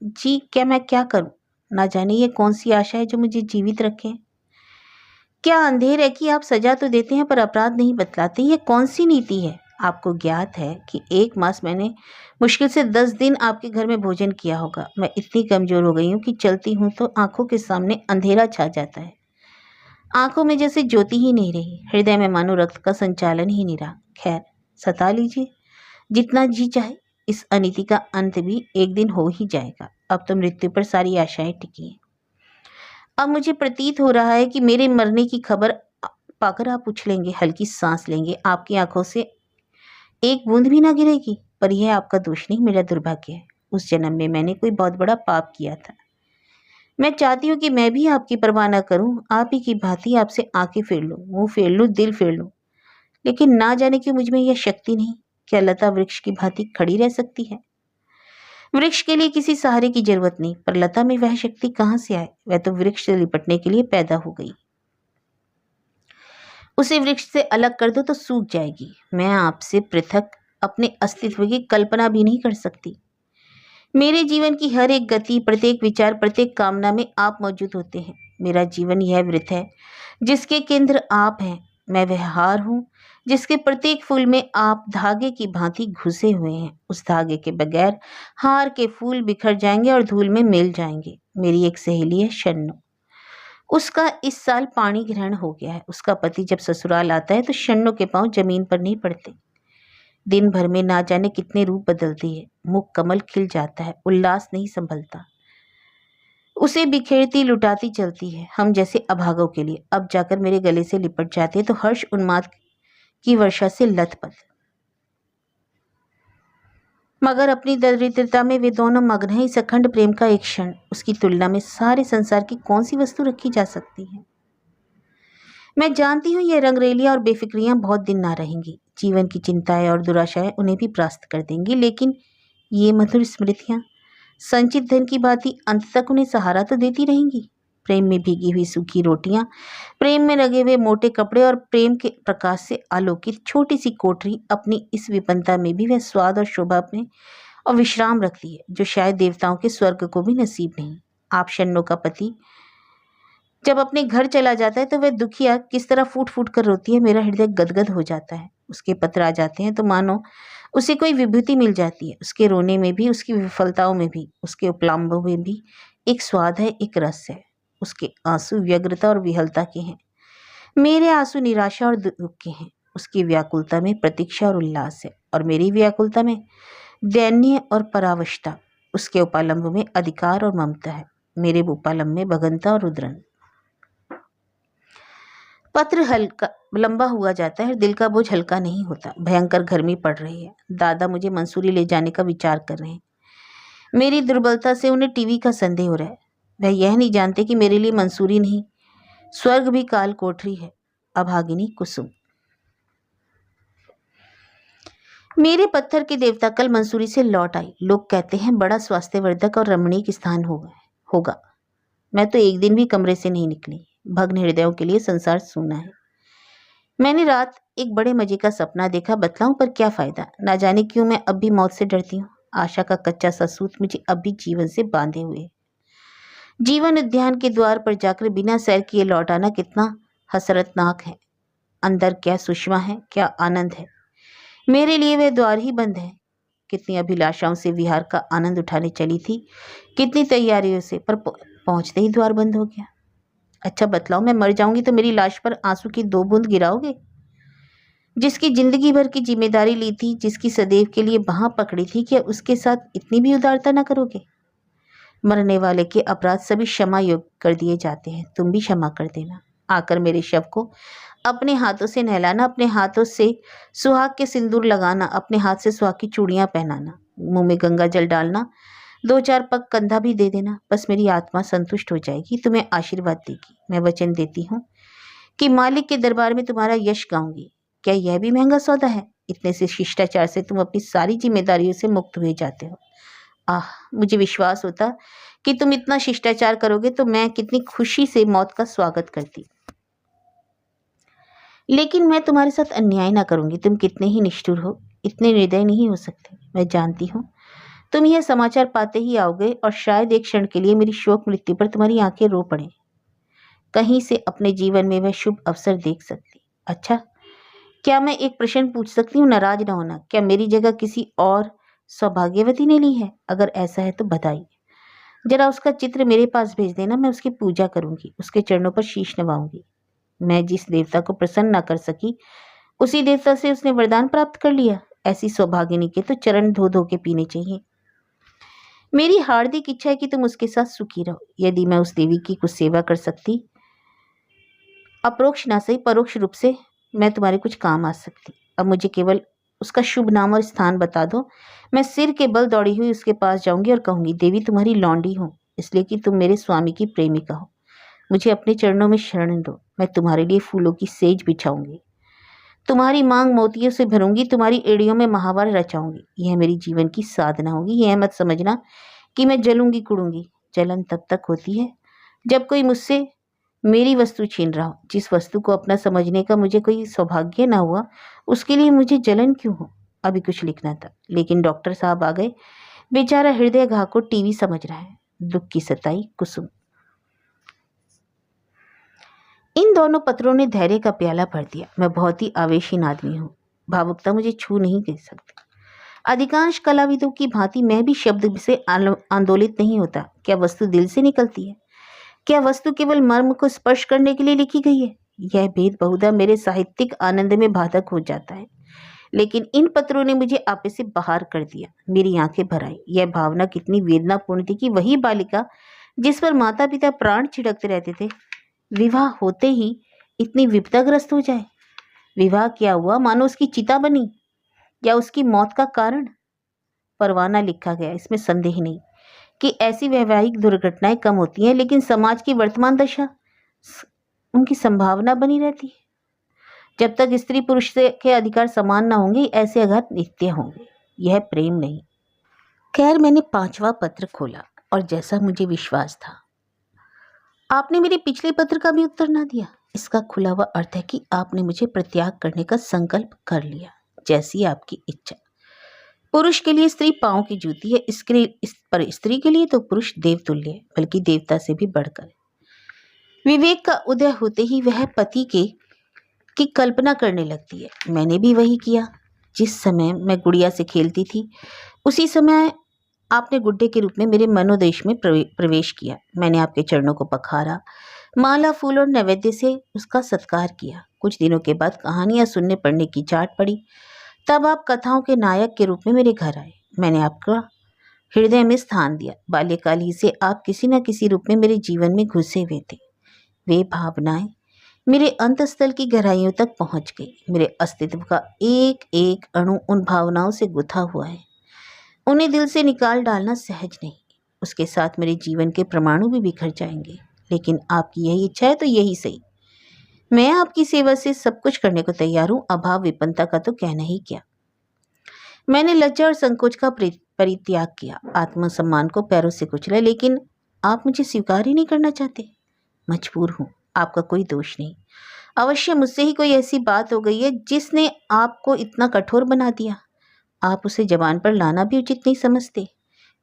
जी क्या मैं क्या करूं। ना जाने ये कौन सी आशा है जो मुझे जीवित रखे। क्या अंधेर है कि आप सजा तो देते हैं पर अपराध नहीं बतलाते? ये कौन सी नीति है? आपको ज्ञात है कि 1 मास मैंने मुश्किल से 10 दिन आपके घर में भोजन किया होगा। मैं इतनी कमजोर हो गई हूँ कि चलती हूँ तो आंखों के सामने अंधेरा छा जाता है। आंखों में जैसे ज्योति ही नहीं रही, हृदय में मानो रक्त का संचालन ही नहीं रहा। खैर, सता लीजिए जितना जी चाहे, इस अनीति का अंत भी एक दिन हो ही जाएगा। अब तो मृत्यु पर सारी आशाएं टिकी हैं। अब मुझे प्रतीत हो रहा है कि मेरे मरने की खबर पाकर आप उछलेंगे, हल्की सांस लेंगे, आपकी आंखों से एक बूंद भी ना गिरेगी। पर यह आपका दोष नहीं, मेरा दुर्भाग्य है। उस जन्म में मैंने कोई बहुत बड़ा पाप किया था। मैं चाहती हूँ कि मैं भी आपकी परवाह न करूँ, आप ही की भांति आपसे आंखें फेर लूँ, मुंह फेर लूँ, दिल फेर लूँ, लेकिन ना जाने क्यों मुझ में यह शक्ति नहीं। क्या लता वृक्ष की भांति खड़ी रह सकती है? वृक्ष के लिए किसी सहारे की जरूरत नहीं, पर लता में वह शक्ति कहाँ से आए? वह तो वृक्ष से लिपटने के लिए पैदा हो गई। उसे वृक्ष से अलग कर दो तो सूख जाएगी। मैं आपसे पृथक अपने अस्तित्व की कल्पना भी नहीं कर सकती। मेरे जीवन की हर एक गति, प्रत्येक विचार, प्रत्येक कामना में आप मौजूद होते हैं। मेरा जीवन यह वृत्त है जिसके केंद्र आप हैं। मैं वह हार हूँ जिसके प्रत्येक फूल में आप धागे की भांति घुसे हुए हैं। उस धागे के बगैर हार के फूल बिखर जाएंगे और धूल में मिल जाएंगे। मेरी एक सहेली है शन्नु, उसका इस साल पाणी ग्रहण हो गया है। उसका पति जब ससुराल आता है तो शन्नु के पांव जमीन पर नहीं पड़ते। दिन भर में ना जाने कितने रूप बदलती है। मुख कमल खिल जाता है, उल्लास नहीं संभलता। उसे बिखेरती लुटाती चलती है, हम जैसे अभागों के लिए। अब जाकर मेरे गले से लिपट जाते हैं तो हर्ष उन्माद की वर्षा से लथपथ। मगर अपनी दरिद्रता में वे दोनों मग्न हैं। इस अखंड प्रेम का एक क्षण, उसकी तुलना में सारे संसार की कौन सी वस्तु रखी जा सकती है। मैं जानती हूँ ये रंगरेलियां और बेफिक्रियां बहुत दिन ना रहेंगी। जीवन की चिंताएं और दुराशाएं उन्हें भी परास्त कर देंगी, लेकिन ये मधुर स्मृतियां संचित धन की भांति अंत तक उन्हें सहारा तो देती रहेंगी। प्रेम में भीगी हुई सूखी रोटियां, प्रेम में लगे हुए मोटे कपड़े और प्रेम के प्रकाश से आलोकित छोटी सी कोठरी, अपनी इस विपन्नता में भी वह स्वाद और शोभा में और विश्राम रखती है जो शायद देवताओं के स्वर्ग को भी नसीब नहीं। आप शन्नो का पति जब अपने घर चला जाता है तो वह दुखिया किस तरह फूट फूट कर रोती है, मेरा हृदय गदगद हो जाता है। उसके पत्र आ जाते हैं तो मानो उसे कोई विभूति मिल जाती है। उसके रोने में भी, उसकी विफलताओं में भी, उसके उपलाम्बों में भी एक स्वाद है, एक रस है। उसके आंसू व्यग्रता और विहलता के हैं, मेरे आंसू निराशा और दुख के हैं। उसकी व्याकुलता में प्रतीक्षा और उल्लास है, और मेरी व्याकुलता में दैन्य और परावशता। उसके उपालंब में अधिकार और ममता है, मेरे उपालंब में भगनता और रुद्रन। पत्र हल्का लंबा हुआ जाता है, दिल का बोझ हल्का नहीं होता। भयंकर गर्मी पड़ रही है। दादा मुझे मंसूरी ले जाने का विचार कर रहे हैं। मेरी दुर्बलता से उन्हें टीवी का संदेह हो रहा है। वह यह नहीं जानते कि मेरे लिए मंसूरी नहीं, स्वर्ग भी काल कोठरी है। अभागिनी कुसुम। मेरे पत्थर के देवता कल मंसूरी से लौट आई। लोग कहते हैं बड़ा स्वास्थ्यवर्धक और रमणीक स्थान होगा। मैं तो एक दिन भी कमरे से नहीं निकली। भग्न हृदयों के लिए संसार सूना है। मैंने रात एक बड़े मजे का सपना देखा। बतलाऊं पर क्या फायदा, ना जाने क्यों मैं अब भी मौत से डरती हूँ। आशा का कच्चा सा सूत मुझे अब भी जीवन से बांधे हुए। जीवन उद्यान के द्वार पर जाकर बिना सैर किए लौट आना कितना हसरतनाक है। अंदर क्या सुषमा है, क्या आनंद है। मेरे लिए वह द्वार ही बंद है। कितनी अभिलाषाओं से विहार का आनंद उठाने चली थी, कितनी तैयारियों से, पर पहुंचते ही द्वार बंद हो गया। अच्छा बतलाओ, मैं मर जाऊंगी तो मेरी लाश पर आंसू की 2 बूंद गिराओगे? जिसकी जिंदगी भर की जिम्मेदारी ली थी, जिसकी सदैव के लिए बांह पकड़ी थी, क्या उसके साथ इतनी भी उदारता न करोगे? मरने वाले के अपराध सभी क्षमा योग्य कर दिए जाते हैं। तुम भी क्षमा कर देना। आकर मेरे शव को अपने हाथों से नहलाना, अपने हाथों से सुहाग के सिंदूर लगाना, अपने हाथ से सुहाग की चूड़ियां पहनाना, मुंह में गंगा जल डालना, 2-4 पग कंधा भी दे देना। बस मेरी आत्मा संतुष्ट हो जाएगी, तुम्हें आशीर्वाद देगी। मैं वचन देती हूँ कि मालिक के दरबार में तुम्हारा यश गाऊंगी। क्या यह भी महंगा सौदा है? इतने से शिष्टाचार से तुम अपनी सारी जिम्मेदारियों से मुक्त हुए जाते हो। आह, मुझे विश्वास होता कि तुम इतना शिष्टाचार करोगे तो मैं कितनी खुशी से मौत का स्वागत करती। लेकिन मैं तुम्हारे साथ अन्याय ना करूंगी। तुम कितने ही निष्ठुर हो, इतने निर्दय नहीं हो सकते। मैं जानती हूँ तुम यह समाचार पाते ही आओगे और शायद एक क्षण के लिए मेरी शोक मृत्यु पर तुम्हारी आंखें रो पड़े। कहीं से अपने जीवन में वह शुभ अवसर देख सकती। अच्छा, क्या मैं एक प्रश्न पूछ सकती हूँ? नाराज ना होना। क्या मेरी जगह किसी और सौभाग्यवती ने ली है? अगर ऐसा है तो बधाई। जरा उसका चित्र मेरे पास भेज देना, मैं उसकी पूजा करूंगी, उसके चरणों पर शीश नवाऊंगी। मैं जिस देवता को प्रसन्न न कर सकी, उसी देवता से उसने वरदान प्राप्त कर लिया। ऐसी सौभागिनी के तो चरण धो धो के पीने चाहिए। मेरी हार्दिक इच्छा है कि तुम उसके साथ सुखी रहो। यदि मैं उस देवी की कुछ सेवा कर सकती, अप्रोक्ष ना सही परोक्ष रूप से मैं तुम्हारे कुछ काम आ सकती। अब मुझे केवल उसका शुभ नाम और स्थान बता दो। मैं सिर के बल दौड़ी हुई उसके पास जाऊंगी और कहूंगी, देवी तुम्हारी लौंडी हूँ इसलिए कि तुम मेरे स्वामी की प्रेमिका हो। मुझे अपने चरणों में शरण दो। मैं तुम्हारे लिए फूलों की सेज बिछाऊंगी, तुम्हारी मांग मोतियों से भरूंगी, तुम्हारी एड़ियों में महावर रचाऊंगी। यह मेरी जीवन की साधना होगी। यह मत समझना कि मैं जलूंगी कुड़ूंगी। जलन तब तक होती है जब कोई मुझसे मेरी वस्तु छीन रहा हो। जिस वस्तु को अपना समझने का मुझे कोई सौभाग्य ना हुआ, उसके लिए मुझे जलन क्यों हो? अभी कुछ लिखना था, लेकिन डॉक्टर साहब आ गए। बेचारा हृदय घाव को टीवी समझ रहा है। दुख की सताई कुसुम। इन दोनों पत्रों ने धैर्य का प्याला भर दिया। मैं बहुत ही आवेशीन आदमी हूँ, भावुकता मुझे छू नहीं कर सकती। अधिकांश कलाविदों की भांति मैं भी शब्द से आंदोलित नहीं होता। क्या वस्तु दिल से निकलती है? क्या वस्तु केवल मर्म को स्पर्श करने के लिए लिखी गई है? यह भेद बहुधा मेरे साहित्यिक आनंद में बाधक हो जाता है, लेकिन इन पत्रों ने मुझे आपे से बाहर कर दिया। मेरी आंखें भर आई। यह भावना कितनी वेदनापूर्ण थी कि वही बालिका जिस पर माता पिता प्राण छिड़कते रहते थे, विवाह होते ही इतनी विपदाग्रस्त हो जाए। विवाह क्या हुआ, मानो उसकी चिता बनी, या उसकी मौत का कारण? परवाना लिखा गया, इसमें संदेह नहीं कि ऐसी वैवाहिक दुर्घटनाएं कम होती हैं, लेकिन समाज की वर्तमान दशा उनकी संभावना बनी रहती है। जब तक स्त्री पुरुष के अधिकार समान ना होंगे, ऐसे आघात नित्य होंगे। यह प्रेम नहीं। खैर, मैंने 5वां पत्र खोला और जैसा मुझे विश्वास था, आपने मेरे पिछले पत्र का भी उत्तर ना दिया। इसका खुला हुआ अर्थ है कि आपने मुझे परित्याग करने का संकल्प कर लिया। जैसी आपकी इच्छा। पुरुष के लिए स्त्री पांव की जूती है, पर स्त्री के लिए तो पुरुष देवतुल्य है, बल्कि देवता से भी बढ़कर। विवेक का उदय होते ही वह पति की कल्पना करने लगती है। मैंने भी वही किया। जिस समय मैं गुड़िया से खेलती थी, उसी समय आपने गुड्डे के रूप में मेरे मनोदेश में प्रवेश किया। मैंने आपके चरणों को पखारा, माला, फूल और नैवेद्य से उसका सत्कार किया। कुछ दिनों के बाद कहानियां सुनने पढ़ने की चाट पड़ी। तब आप कथाओं के नायक के रूप में मेरे घर आए। मैंने आपका हृदय में स्थान दिया। बाल्यकाल ही से आप किसी न किसी रूप में मेरे जीवन में घुसे हुए थे। वे भावनाएं मेरे अंतस्थल की गहराइयों तक पहुंच गई। मेरे अस्तित्व का एक एक अणु उन भावनाओं से गुथा हुआ है। उन्हें दिल से निकाल डालना सहज नहीं। उसके साथ मेरे जीवन के परमाणु भी बिखर जाएंगे। लेकिन आपकी यही इच्छा है तो यही सही। मैं आपकी सेवा से सब कुछ करने को तैयार हूं। अभाव विपन्नता का तो कहना ही क्या। मैंने लज्जा और संकोच का परित्याग किया, आत्मसम्मान को पैरों से कुचला, लेकिन आप मुझे स्वीकार ही नहीं करना चाहते। मजबूर हूं, आपका कोई दोष नहीं। अवश्य मुझसे ही कोई ऐसी बात हो गई है जिसने आपको इतना कठोर बना दिया। आप उसे जबान पर लाना भी उचित नहीं समझते।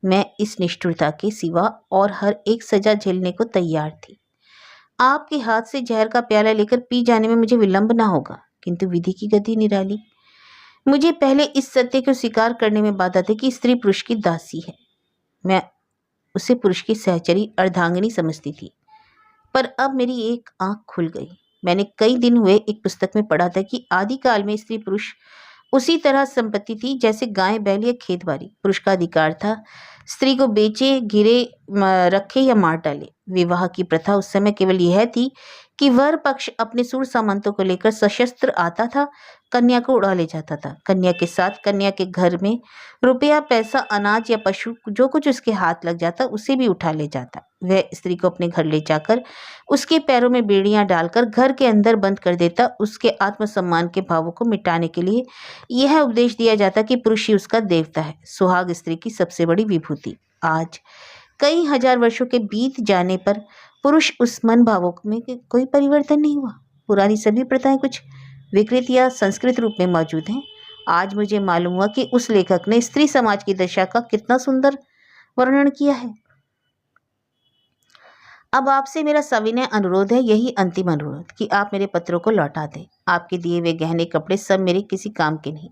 मैं इस निष्ठुरता के सिवा और हर एक सजा झेलने को तैयार थी। आपके हाथ से जहर का प्याला लेकर पी जाने में मुझे विलंब ना होगा, किंतु विधि की गति निराली। मुझे पहले इस सत्य को स्वीकार करने में बाधा थी कि स्त्री पुरुष की दासी है। मैं उसे पुरुष की सहचरी अर्धांगिनी समझती थी, पर अब मेरी एक आंख खुल गई। मैंने कई दिन हुए एक पुस्तक में पढ़ा था कि आदिकाल में स्त्री पुरुष उसी तरह संपत्ति थी जैसे गाय बैल या खेत बाड़ी। पुरुष का अधिकार था स्त्री को बेचे, गिरे, रखे या मार डाले। विवाह की प्रथा उस समय केवल यह थी कि वर पक्ष अपने सूर सामंतों को लेकर सशस्त्र आता था, कन्या को उड़ा ले जाता था। कन्या के साथ कन्या के घर में रुपया, पैसा, अनाज या पशु जो कुछ उसके हाथ लग जाता उसे भी उठा ले जाता। वह स्त्री को अपने घर ले जाकर उसके पैरों में बेड़ियां डालकर घर के अंदर बंद कर देता। उसके आत्मसम्मान के भावों को मिटाने के लिए यह उपदेश दिया जाता कि पुरुष ही उसका देवता है, सुहाग स्त्री की सबसे बड़ी विभूति। आज कई हजार वर्षों के बीत जाने पर पुरुष उस मन भावों में कोई परिवर्तन नहीं हुआ। पुरानी सभी प्रथाएं कुछ विकृत या संस्कृत रूप में मौजूद हैं। आज मुझे मालूम हुआ कि उस लेखक ने स्त्री समाज की दशा का कितना सुंदर वर्णन किया है। अब आपसे मेरा सविनय अनुरोध है, यही अंतिम अनुरोध, कि आप मेरे पत्रों को लौटा दें। आपके दिए हुए गहने कपड़े सब मेरे किसी काम के नहीं।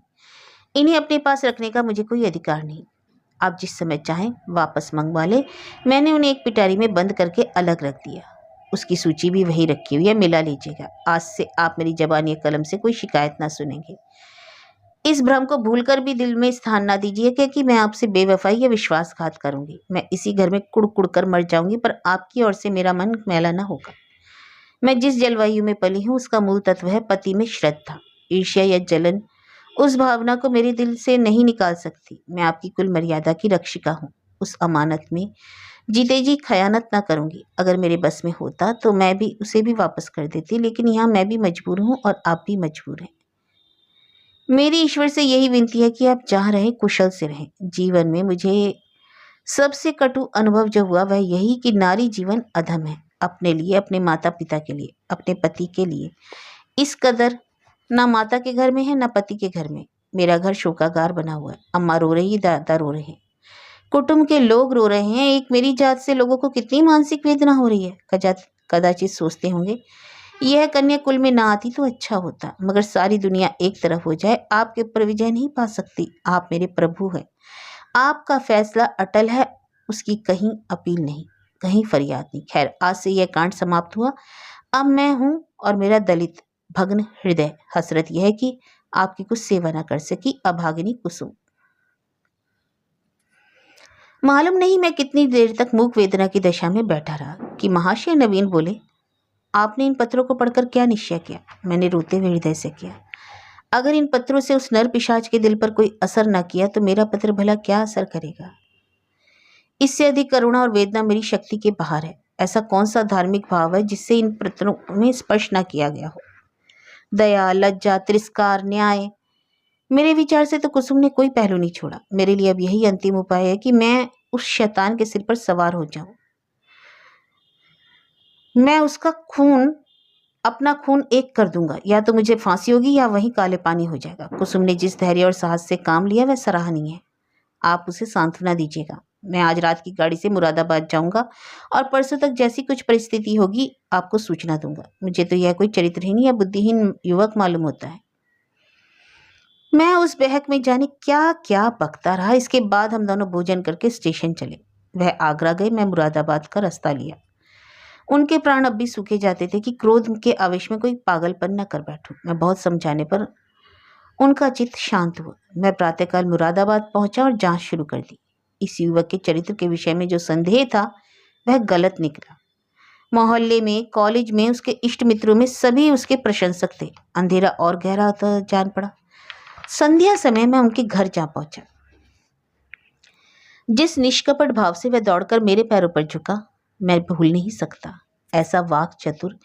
इन्हें अपने पास रखने का मुझे कोई अधिकार नहीं। आप जिस समय चाहें वापस मंगवा लें। मैंने उन्हें एक पिटारी में बंद करके अलग रख दिया। उसकी सूची भी वही रखी हुई है, मिला लीजिएगा। आज से आप मेरी जबान या कलम से कोई शिकायत ना सुनेंगे। इस भ्रम को भूलकर भी दिल में स्थान ना दीजिए कि मैं आपसे बेवफाई या विश्वासघात करूंगी। मैं इसी घर में कुड़ कुड़ कर मर जाऊंगी, पर आपकी ओर से मेरा मन मैला ना होगा। मैं जिस जलवायु में पली हूँ उसका मूल तत्व है पति में श्रद्धा। ईर्ष्या या जलन उस भावना को मेरे दिल से नहीं निकाल सकती। मैं आपकी कुल मर्यादा की रक्षिका हूँ। उस अमानत में जीते जी खयानत ना करूंगी। अगर मेरे बस में होता तो मैं भी उसे भी वापस कर देती, लेकिन यहाँ मैं भी मजबूर हूँ और आप भी मजबूर हैं। मेरी ईश्वर से यही विनती है कि आप जहाँ रहें कुशल से रहें। जीवन में मुझे सबसे कटु अनुभव जो हुआ वह यही कि नारी जीवन अधम है। अपने लिए, अपने माता पिता के लिए, अपने पति के लिए इस कदर ना माता के घर में है ना पति के घर में। मेरा घर शोकागार बना हुआ है। अम्मा रो रही, दादा रो रहे हैं, कुटुंब के लोग रो रहे हैं। एक मेरी जात से लोगों को कितनी मानसिक वेदना हो रही है। कदाचित सोचते होंगे यह कन्या कुल में ना आती तो अच्छा होता, मगर सारी दुनिया एक तरफ हो जाए, आपके ऊपर विजय नहीं पा सकती। आप मेरे प्रभु हैं, आपका फैसला अटल है, उसकी कहीं अपील नहीं, कहीं फरियाद नहीं। खैर, आज से यह कांड समाप्त हुआ। अब मैं हूं और मेरा दलित भग्न हृदय। हसरत यह है कि आपकी कुछ सेवा न कर सकी, अभागिनी कुसुम। मालूम नहीं मैं कितनी देर तक मूक वेदना की दशा में बैठा रहा कि महाशय नवीन बोले, आपने इन पत्रों को पढ़कर क्या निश्चय किया? मैंने रोते हुए हृदय से किया, अगर इन पत्रों से उस नर पिशाच के दिल पर कोई असर न किया तो मेरा पत्र भला क्या असर करेगा? इससे अधिक करुणा और वेदना मेरी शक्ति के बाहर है। ऐसा कौन सा धार्मिक भाव है जिससे इन पत्रों में स्पर्श न किया गया हो? दया, लज्जा, तिरस्कार, न्याय, मेरे विचार से तो कुसुम ने कोई पहलू नहीं छोड़ा। मेरे लिए अब यही अंतिम उपाय है कि मैं उस शैतान के सिर पर सवार हो जाऊं। मैं उसका खून, अपना खून एक कर दूंगा। या तो मुझे फांसी होगी या वहीं काले पानी हो जाएगा। कुसुम ने जिस धैर्य और साहस से काम लिया वह सराहनीय है। आप उसे सांत्वना दीजिएगा। मैं आज रात की गाड़ी से मुरादाबाद जाऊंगा और परसों तक जैसी कुछ परिस्थिति होगी आपको सूचना दूंगा। मुझे तो यह कोई चरित्रहीन या बुद्धिहीन युवक मालूम होता है। मैं उस बहक में जाने क्या क्या बकता रहा। इसके बाद हम दोनों भोजन करके स्टेशन चले। वह आगरा गए, मैं मुरादाबाद का रास्ता लिया। उनके प्राण अब भी सूखे जाते थे कि क्रोध के आवेश में कोई पागलपन न कर बैठूं। मैं बहुत समझाने पर उनका चित्त शांत हुआ। मैं प्रातःकाल मुरादाबाद पहुंचा और जांच शुरू कर दी। इस युवक के चरित्र के विषय में जो संदेह था वह गलत निकला। मोहल्ले में, कॉलेज में, उसके इष्ट मित्रों में सभी उसके प्रशंसक थे। अंधेरा और गहरा होता जान पड़ा। संध्या समय मैं उनके घर जा पहुंचा। जिस निष्कपट भाव से वह दौड़कर मेरे पैरों पर झुका, मैं भूल नहीं सकता। ऐसा वाक चतुर,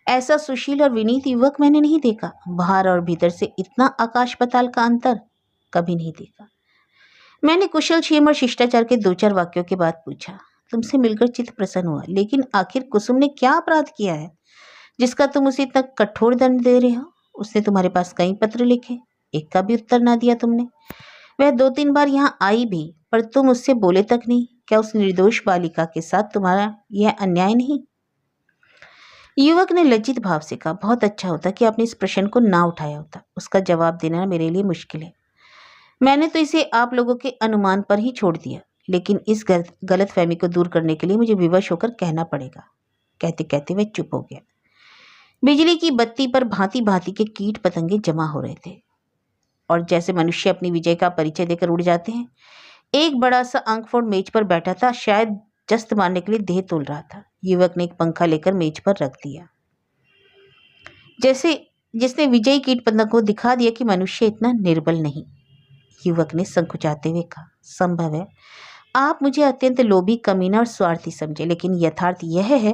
ऐसा सुशील और विनीत युवक मैंने नहीं देखा। बाहर और भीतर से इतना आकाश पाताल का अंतर कभी नहीं देखा। मैंने कुशल क्षेम और शिष्टाचार के 2-4 वाक्यों के बाद पूछा, तुमसे मिलकर चित्त प्रसन्न हुआ, लेकिन आखिर कुसुम ने क्या अपराध किया है जिसका तुम उसे इतना कठोर दंड दे रहे हो? उसने तुम्हारे पास कई पत्र लिखे, एक का भी उत्तर ना दिया तुमने। वह 2-3 बार यहाँ आई भी, पर तुम उससे बोले तक नहीं। क्या उस निर्दोष बालिका के साथ तुम्हारा यह अन्याय नहीं? युवक ने लज्जित भाव से कहा, बहुत अच्छा होता कि आपने इस प्रश्न को ना उठाया होता। उसका जवाब देना मेरे लिए मुश्किल है। मैंने तो इसे आप लोगों के अनुमान पर ही छोड़ दिया, लेकिन इस गलत फहमी को दूर करने के लिए मुझे विवश होकर कहना पड़ेगा। कहते कहते वह चुप हो गया। बिजली की बत्ती पर भांति भांति के कीट पतंगे जमा हो रहे थे और जैसे मनुष्य अपनी विजय का परिचय देकर उड़ जाते हैं। एक बड़ा सा अंकफोड़ मेज पर बैठा था, शायद जस्त मारने के लिए देह तोल रहा था। युवक ने एक पंखा लेकर मेज पर रख दिया, जैसे जिसने विजयी कीट पतंग को दिखा दिया कि मनुष्य इतना निर्बल नहीं। युवक ने संकुचाते हुए कहा, संभव है आप मुझे अत्यंत लोभी, कमीना और स्वार्थी समझे, लेकिन यथार्थ यह है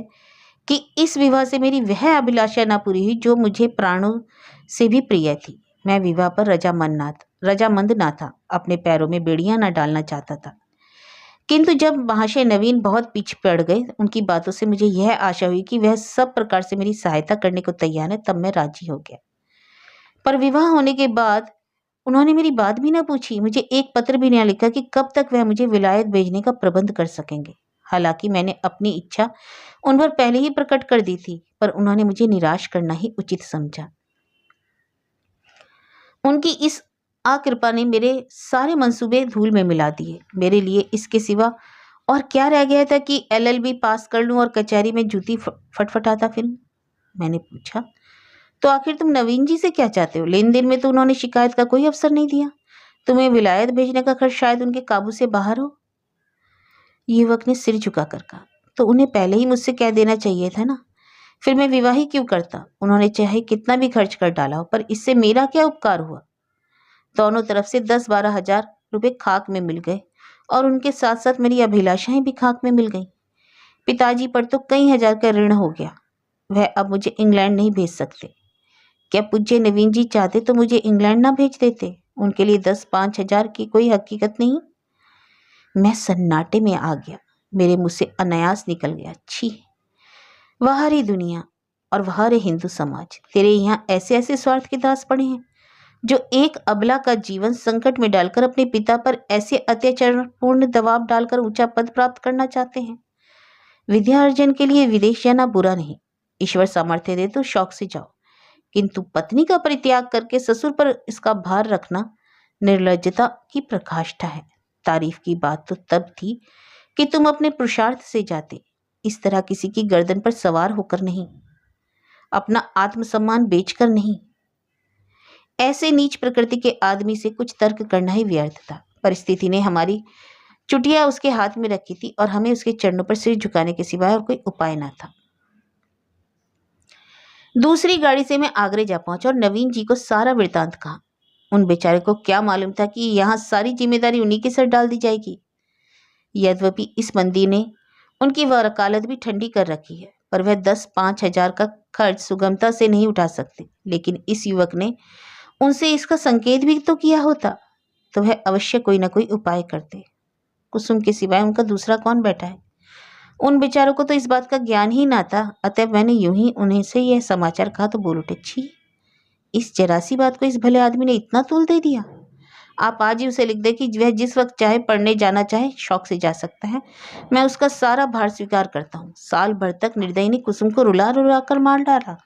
कि इस विवाह से मेरी वह अभिलाषा न पूरी हुई जो मुझे प्राणों से भी प्रिय थी। मैं विवाह पर रजामंद ना था, अपने पैरों में बेड़ियां न डालना चाहता था। किंतु जब महाशय नवीन बहुत पीछे पड़ गए, उनकी बातों से मुझे यह आशा हुई कि वह सब प्रकार से मेरी सहायता करने को तैयार है, तब मैं राजी हो गया। पर विवाह होने के बाद उन्होंने मेरी बात भी ना पूछी, मुझे एक पत्र भी नहीं लिखा कि कब तक वह मुझे विलायत भेजने का प्रबंध कर सकेंगे। हालांकि मैंने अपनी इच्छा उन पर पहले ही प्रकट कर दी थी, पर उन्होंने मुझे निराश करना ही उचित समझा। उनकी इस अकृपा ने मेरे सारे मंसूबे धूल में मिला दिए। मेरे लिए इसके सिवा और क्या रह गया था कि LLB पास कर लूं और कचहरी में जूती फटफटाता फिरूं? मैंने पूछा, तो आखिर तुम नवीन जी से क्या चाहते हो? लेन देन में तो उन्होंने शिकायत का कोई अवसर नहीं दिया। तुम्हें विलायत भेजने का खर्च शायद उनके काबू से बाहर हो। युवक ने सिर झुकाकर कहा, तो उन्हें पहले ही मुझसे कह देना चाहिए था ना, फिर मैं विवाह ही क्यों करता? उन्होंने चाहे कितना भी खर्च कर डाला हो, पर इससे मेरा क्या उपकार हुआ? दोनों तरफ से 10-12 हजार रुपये खाक में मिल गए और उनके साथ साथ मेरी अभिलाषाएं भी खाक में मिल गईं। पिताजी पर तो कई हजार का ऋण हो गया। वह अब मुझे इंग्लैंड नहीं भेज सकते। क्या पूज्य नवीन जी चाहते तो मुझे इंग्लैंड ना भेज देते? उनके लिए 10-5 हजार की कोई हकीकत नहीं। मैं सन्नाटे में आ गया। मेरे मुंह से अनायास निकल गया, छी, वह रे दुनिया और वह रे हिंदू समाज, तेरे यहाँ ऐसे ऐसे स्वार्थ के दास पड़े हैं जो एक अबला का जीवन संकट में डालकर अपने पिता पर ऐसे अत्याचारपूर्ण दबाव डालकर ऊंचा पद प्राप्त करना चाहते हैं। विद्या अर्जन के लिए विदेश जाना बुरा नहीं, ईश्वर सामर्थ्य दे तो शौक से जाओ, किंतु पत्नी का परित्याग करके ससुर पर इसका भार रखना निर्लज्जता की प्रकाष्ठा है। तारीफ की बात तो तब थी कि तुम अपने पुरुषार्थ से जाते, इस तरह किसी की गर्दन पर सवार होकर नहीं, अपना आत्मसम्मान बेचकर नहीं। ऐसे नीच प्रकृति के आदमी से कुछ तर्क करना ही व्यर्थ था। परिस्थिति ने हमारी चुटिया उसके हाथ में रखी थी और हमें उसके चरणों पर सिर झुकाने के सिवाय और कोई उपाय ना था। दूसरी गाड़ी से मैं आगरे जा पहुंचा और नवीन जी को सारा वृतांत कहा। उन बेचारे को क्या मालूम था कि यहां सारी जिम्मेदारी उन्हीं के सर डाल दी जाएगी। यद्यपि इस मंदी ने उनकी वकालत भी ठंडी कर रखी है, पर वह 10-5 हजार का खर्च सुगमता से नहीं उठा सकते। लेकिन इस युवक ने उनसे इसका संकेत भी तो किया होता तो वह अवश्य कोई ना कोई उपाय करते। कुसुम के सिवाय उनका दूसरा कौन बैठा है? उन बेचारों को तो इस बात का ज्ञान ही ना था। अतः मैंने यूं ही उन्हें से यह समाचार कहा तो बोल उठे, छी, इस जरासी बात को इस भले आदमी ने इतना तूल दे दिया। आप आज ही उसे लिख दे कि वह जिस वक्त चाहे पढ़ने जाना चाहे शौक से जा सकता है। मैं उसका सारा भार स्वीकार करता हूँ। साल भर तक निर्दयी ने कुसुम को रुला रुला कर मार डाला।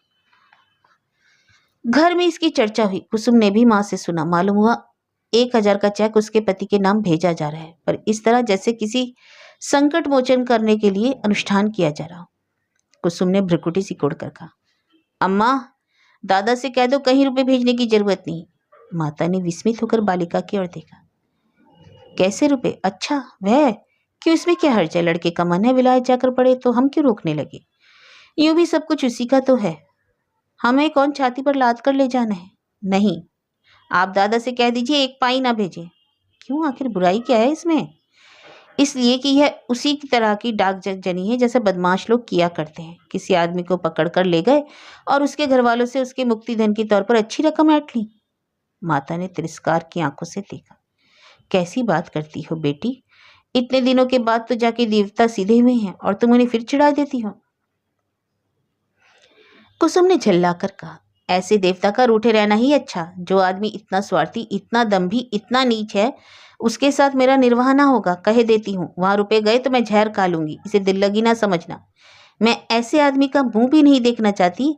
घर में इसकी चर्चा हुई। कुसुम ने भी माँ से सुना। मालूम हुआ 1,000 का चेक उसके पति के नाम भेजा जा रहा है, पर इस तरह जैसे किसी संकट मोचन करने के लिए अनुष्ठान किया जा रहा हो। कुसुम ने भ्रुकुटी सिकोड़कर कहा, अम्मा, दादा से कह दो कहीं रुपए भेजने की जरूरत नहीं। माता ने विस्मित होकर बालिका की ओर देखा। कैसे रुपए? अच्छा, वह क्यों, इसमें क्या हर्ज है? लड़के का मन है विलायत जाकर पड़े तो हम क्यों रोकने लगे? यूं भी सब कुछ उसी का तो है, हमें कौन छाती पर लाद कर ले जाना है? नहीं, आप दादा से कह दीजिए 1 पाई ना भेजे। क्यों, आखिर बुराई क्या है इसमें? इसलिए कि यह उसी की तरह की डाक जनी है जैसे बदमाश लोग किया करते हैं। किसी आदमी को पकड़ कर ले गए और उसके घर वालों से उसके मुक्ति धन के तौर पर अच्छी रकम ऐंठ ली। माता ने तिरस्कार की आंखों से देखा। कैसी बात करती हो बेटी, इतने दिनों के बाद तो जाके देवता सीधे हुए हैं और तुम उन्हें फिर चिढ़ा देती हो। कुसुम ने झल्लाकर कहा, ऐसे देवता का रूठे रहना ही अच्छा। जो आदमी इतना स्वार्थी, इतना दंभी, इतना नीच है, उसके साथ मेरा निर्वाह ना होगा। कहे देती हूँ, वहां रुपए गए तो मैं जहर खा लूंगी। इसे दिल लगी ना समझना। मैं ऐसे आदमी का मुंह भी नहीं देखना चाहती।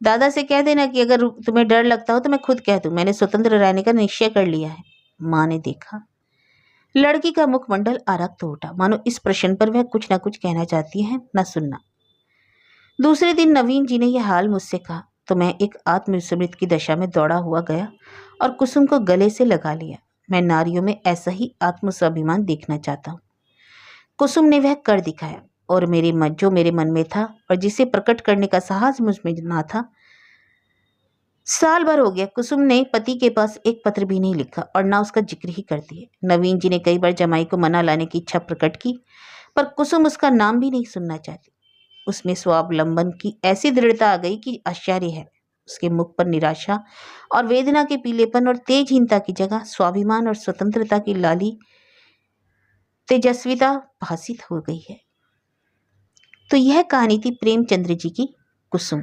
दादा से कह देना कि अगर तुम्हें डर लगता हो तो मैं खुद कह दूं। मैंने स्वतंत्र रहने का निश्चय कर लिया है। माँ ने देखा, लड़की का मुखमंडल आरक्त हो उठा, मानो इस प्रश्न पर वह कुछ ना कुछ कहना चाहती है, न सुनना। दूसरे दिन नवीन जी ने यह हाल मुझसे कहा तो मैं एक आत्मविस्मृत की दशा में दौड़ा हुआ गया और कुसुम को गले से लगा लिया। मैं नारियों में ऐसा ही आत्मस्वाभिमान देखना चाहता हूँ। कुसुम ने वह कर दिखाया और जो मेरे मन में था और जिसे प्रकट करने का साहस मुझ में ना था। साल भर हो गया, कुसुम ने पति के पास एक पत्र भी नहीं लिखा और ना उसका जिक्र ही कर दिया। नवीन जी ने कई बार जमाई को मना लाने की इच्छा प्रकट की, पर कुसुम उसका नाम भी नहीं सुनना चाहती। उसमें स्वावलंबन की ऐसी दृढ़ता आ गई कि आश्चर्य है। उसके मुख पर निराशा और वेदना के पीलेपन और तेजहीनता की जगह स्वाभिमान और स्वतंत्रता की लाली तेजस्विता भासित हो गई है। तो यह कहानी थी प्रेमचंद्र जी की कुसुम।